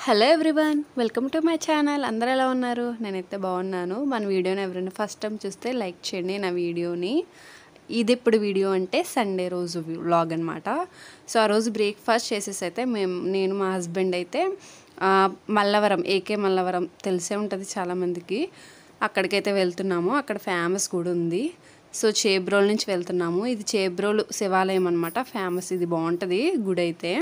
Hello everyone, welcome to my channel. అందరూ ఎలా ఉన్నారు? నేనైతే బాగున్నాను. మన వీడియోని ఎవరైనా ఫస్ట్ టైం చూస్తే లైక్ చేయండి నా వీడియోని. ఇది ఇప్పుడు వీడియో అంటే సండే రోజు వ్లాగ్ అనమాట. సో ఆ రోజు బ్రేక్ఫాస్ట్ చేసేసి అయితే నేను మా హస్బెండ్ అయితే మల్లవరం, ఏకే మల్లవరం తెలిసే ఉంటుంది చాలామందికి, అక్కడికైతే వెళ్తున్నాము. అక్కడ ఫేమస్ గుడి ఉంది. సో చేబ్రోల్ నుంచి వెళ్తున్నాము. ఇది చేబ్రోలు శివాలయం అనమాట. ఫేమస్, ఇది బాగుంటుంది గుడి అయితే.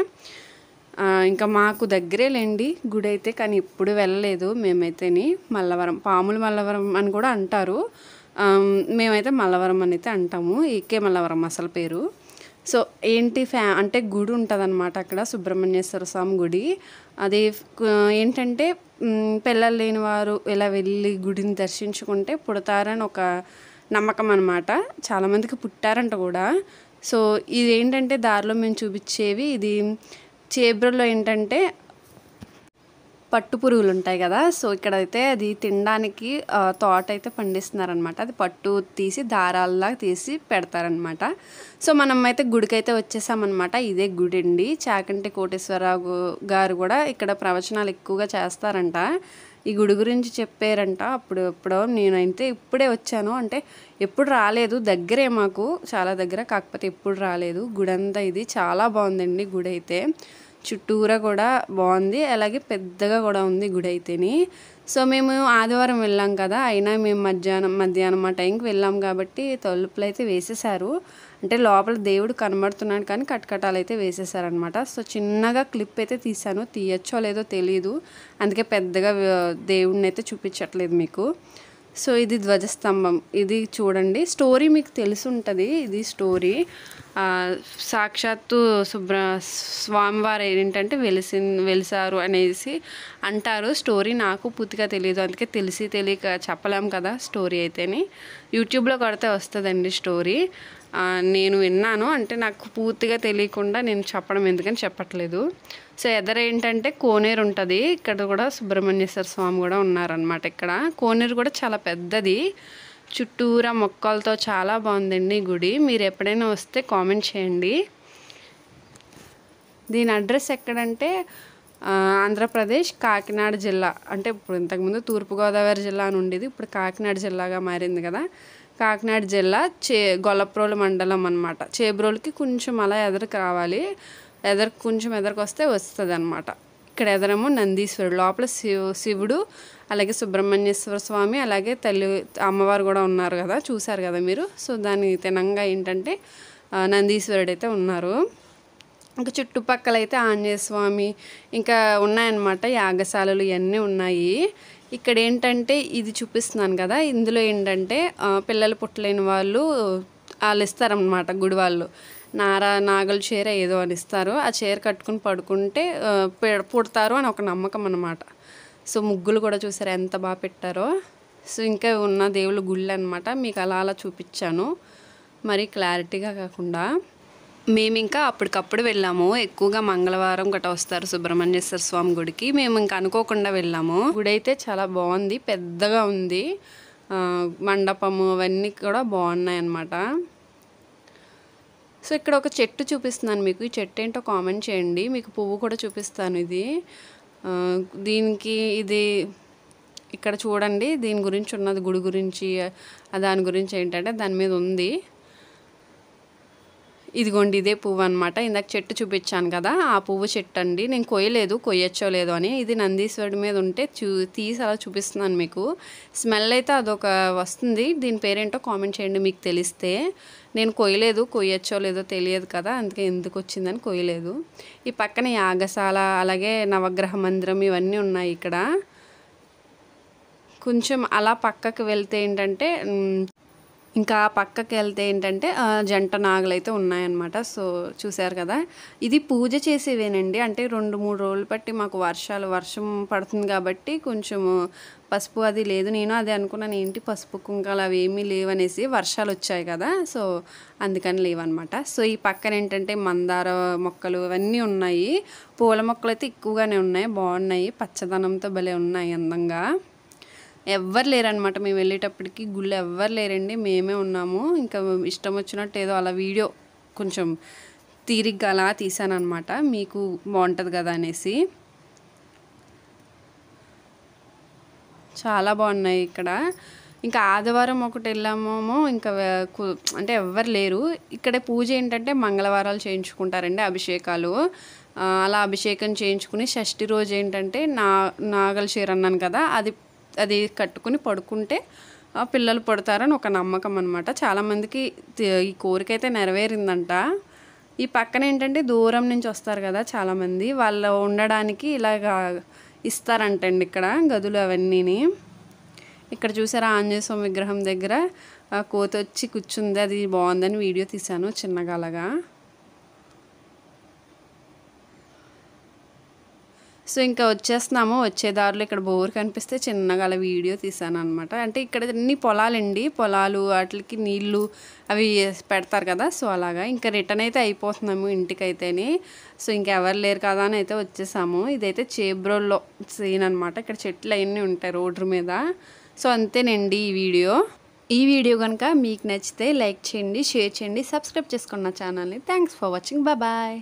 ఇంకా మాకు దగ్గరేలేండి గుడి అయితే, కానీ ఎప్పుడు వెళ్ళలేదు మేమైతేని. మల్లవరం, పాముల మల్లవరం అని కూడా అంటారు, మేమైతే మల్లవరం అని అయితే అంటాము. ఏకే మల్లవరం అసలు పేరు. సో ఏంటి అంటే గుడి ఉంటుంది అనమాట అక్కడ, సుబ్రహ్మణ్యేశ్వర స్వామి గుడి. అది ఏంటంటే పిల్లలు లేని వారు ఇలా వెళ్ళి గుడిని దర్శించుకుంటే పుడతారని ఒక నమ్మకం అనమాట. చాలామందికి పుట్టారంట కూడా. సో ఇది ఏంటంటే దారిలో మేము చూపించేవి, ఇది చేబ్రోల్లో ఏంటంటే పట్టు పురుగులు ఉంటాయి కదా. సో ఇక్కడైతే అది తినడానికి తోట అయితే పండిస్తున్నారనమాట. అది పట్టు తీసి దారాల్లా తీసి పెడతారనమాట. సో మనం అయితే గుడికి అయితే వచ్చేసామన్నమాట. ఇదే గుడి అండి. చాకంటి కోటేశ్వరరావు గారు కూడా ఇక్కడ ప్రవచనాలు ఎక్కువగా చేస్తారంట. ఈ గుడి గురించి చెప్పారంట. అప్పుడు నేనైతే ఇప్పుడే వచ్చాను, అంటే ఎప్పుడు రాలేదు. దగ్గరే మాకు, చాలా దగ్గర, కాకపోతే ఎప్పుడు రాలేదు. గుడి అంతా ఇది చాలా బాగుందండి. గుడి అయితే చుట్టూరా కూడా బాగుంది, అలాగే పెద్దగా కూడా ఉంది గుడి అయితేని. సో మేము ఆదివారం వెళ్ళాం కదా, అయినా మేము మధ్యాహ్నం ఆ టైంకి వెళ్ళాం కాబట్టి తలుపులు అయితే వేసేసారు. అంటే లోపల దేవుడు కనబడుతున్నాడు కానీ కటకటాలు అయితే వేసేసారనమాట. సో చిన్నగా క్లిప్ అయితే తీసాను, తీయచ్చో లేదో తెలియదు, అందుకే పెద్దగా దేవుడిని అయితే చూపించట్లేదు మీకు. సో ఇది ధ్వజస్తంభం, ఇది చూడండి. స్టోరీ మీకు తెలిసి ఉంటుంది. ఇది స్టోరీ సాక్షాత్తు స్వామివారు ఏంటంటే వెలిసారు అనేసి అంటారు. స్టోరీ నాకు పూర్తిగా తెలియదు, అందుకే తెలియక చెప్పలేం కదా స్టోరీ అయితేని. యూట్యూబ్లో కొడితే వస్తుందండి స్టోరీ. నేను విన్నాను, అంటే నాకు పూర్తిగా తెలియకుండా నేను చెప్పడం ఎందుకని చెప్పట్లేదు. సో ఎదర ఏంటంటే కోనేరు ఉంటుంది. ఇక్కడ కూడా సుబ్రహ్మణ్యేశ్వర స్వామి కూడా ఉన్నారనమాట. ఇక్కడ కోనేరు కూడా చాలా పెద్దది, చుట్టూరా మొక్కలతో చాలా బాగుందండి గుడి. మీరు ఎప్పుడైనా వస్తే కామెంట్ చేయండి. దీని అడ్రస్ ఎక్కడంటే ఆంధ్రప్రదేశ్ కాకినాడ జిల్లా. అంటే ఇప్పుడు ఇంతకుముందు తూర్పుగోదావరి జిల్లా అని ఉండేది, ఇప్పుడు కాకినాడ జిల్లాగా మారింది కదా. కాకినాడ జిల్లా గొల్లప్రోలు మండలం అనమాట. చేబ్రోలుకి కొంచెం అలా ఎదరికి రావాలి, కొంచెం ఎదరికి వస్తుంది అనమాట. ఇక్కడ ఎదరేమో నందీశ్వరుడు, లోపల శివుడు, అలాగే సుబ్రహ్మణ్యేశ్వర స్వామి, అలాగే తల్లి అమ్మవారు కూడా ఉన్నారు కదా, చూశారు కదా మీరు. సో దాని తినంగా ఏంటంటే నందీశ్వరుడు అయితే ఉన్నారు. ఇంకా చుట్టుపక్కల అయితే ఆంజనేయ స్వామి ఇంకా ఉన్నాయన్నమాట. యాగశాలలు ఇవన్నీ ఉన్నాయి. ఇక్కడ ఏంటంటే ఇది చూపిస్తున్నాను కదా, ఇందులో ఏంటంటే పిల్లలు పుట్టలేని వాళ్ళు ఇస్తారన్నమాట. గుడి వాళ్ళు నాగల చీర ఏదో అని ఇస్తారు. ఆ చీర కట్టుకుని పడుకుంటే పుడతారు అని ఒక నమ్మకం అన్నమాట. సో ముగ్గులు కూడా చూసారు ఎంత బాగా పెట్టారో. సో ఇంకా ఉన్న దేవుళ్ళ గుళ్ళు అనమాట. మీకు అలా చూపించాను, మరి క్లారిటీగా కాకుండా. మేము ఇంకా అప్పటికప్పుడు వెళ్ళాము. ఎక్కువగా మంగళవారం గట్రా వస్తారు సుబ్రహ్మణ్యేశ్వర స్వామి గుడికి. మేము ఇంకా అనుకోకుండా వెళ్ళాము. గుడి అయితే చాలా బాగుంది, పెద్దగా ఉంది. మండపము అవన్నీ కూడా బాగున్నాయి అన్నమాట. సో ఇక్కడ ఒక చెట్టు చూపిస్తున్నాను మీకు. ఈ చెట్టు ఏంటో కామెంట్ చేయండి. మీకు పువ్వు కూడా చూపిస్తాను. దీనికి ఇది ఇక్కడ చూడండి, దీని గురించి ఉన్నది, గుడి గురించి. దాని గురించి ఏంటంటే దాని మీద ఉంది, ఇదిగోండి ఇదే పువ్వు అనమాట. ఇందాక చెట్టు చూపించాను కదా, ఆ పువ్వు చెట్టు అండి. నేను కొయ్యచ్చో లేదో అని. ఇది నందీశ్వరుడి మీద ఉంటే తీసి అలా చూపిస్తున్నాను మీకు. స్మెల్ అయితే అదొక వస్తుంది. దీని పేరేంటో కామెంట్ చేయండి మీకు తెలిస్తే. నేను కొయ్యచ్చో లేదో తెలియదు కదా, అందుకే ఎందుకు వచ్చిందని కొయ్యలేదు. ఈ పక్కన యాగశాల, అలాగే నవగ్రహ మందిరం ఇవన్నీ ఉన్నాయి ఇక్కడ. కొంచెం అలా పక్కకు వెళ్తే ఏంటంటే ఇంకా పక్కకి వెళ్తే ఏంటంటే జంట నాగులు అయితే ఉన్నాయన్నమాట. సో చూసారు కదా, ఇది పూజ చేసేవేనండి. అంటే 2-3 రోజులు బట్టి మాకు వర్షం పడుతుంది కాబట్టి కొంచెము పసుపు అది లేదు. నేను అదే అనుకున్నాను, ఏంటి పసుపు కుంకాలు అవి ఏమీ లేవనేసి. వర్షాలు వచ్చాయి కదా, సో అందుకని లేవన్నమాట. సో ఈ పక్కన ఏంటంటే మందార మొక్కలు అవన్నీ ఉన్నాయి. పూల మొక్కలు అయితే ఎక్కువగానే ఉన్నాయి, బాగున్నాయి, పచ్చదనంతో భలే ఉన్నాయి అందంగా. ఎవ్వరు లేరనమాట మేము వెళ్ళేటప్పటికి. గుళ్ళు ఎవ్వరు లేరండి, మేమే ఉన్నాము. ఇంకా ఇష్టం వచ్చినట్టు ఏదో అలా వీడియో కొంచెం తీరిగ్గా అలా తీసాను అనమాట, మీకు బాగుంటుంది కదా అనేసి. చాలా బాగున్నాయి ఇక్కడ. ఇంకా ఆదివారం ఒకటి వెళ్ళామేమో, ఇంకా అంటే ఎవ్వరు లేరు ఇక్కడ. పూజ ఏంటంటే మంగళవారాలు చేయించుకుంటారండి అభిషేకాలు. అలా అభిషేకం చేయించుకుని షష్ఠి రోజు ఏంటంటే నాగల చీర అన్నాను కదా, అది కట్టుకుని పడుకుంటే పిల్లలు పుడతారని ఒక నమ్మకం అనమాట. చాలామందికి ఈ కోరిక అయితే నెరవేరిందంట. ఈ పక్కన ఏంటంటే దూరం నుంచి వస్తారు కదా చాలామంది, వాళ్ళు ఉండడానికి ఇలాగా ఇస్తారంటండి ఇక్కడ గదులు అవన్నీని. ఇక్కడ చూసారా ఆంజనేయ స్వామి విగ్రహం దగ్గర కోతి వచ్చి కూర్చుంది, అది బాగుందని వీడియో తీశాను చిన్నగా అలాగా. సో ఇంకా వచ్చేస్తున్నాము. వచ్చే దారిలో ఇక్కడ బోర్ కనిపిస్తే చిన్నగా అలా వీడియో తీసాను అనమాట. అంటే ఇక్కడ అన్ని పొలాలండి, పొలాలు వాటికి నీళ్ళు అవి పెడతారు కదా, సో అలాగా. ఇంకా రిటర్న్ అయితే అయిపోతున్నాము ఇంటికైతేనే. సో ఇంకెవరు లేరు కదా అని అయితే వచ్చేసాము. ఇదైతే చేబ్రోల్లో సీన్ అనమాట. ఇక్కడ చెట్లు అవన్నీ ఉంటాయి రోడ్డు మీద. సో అంతేనండి ఈ వీడియో కనుక మీకు నచ్చితే లైక్ చేయండి, షేర్ చేయండి, సబ్స్క్రైబ్ చేసుకోండి నా ఛానల్ని. Thanks for watching. బాయ్.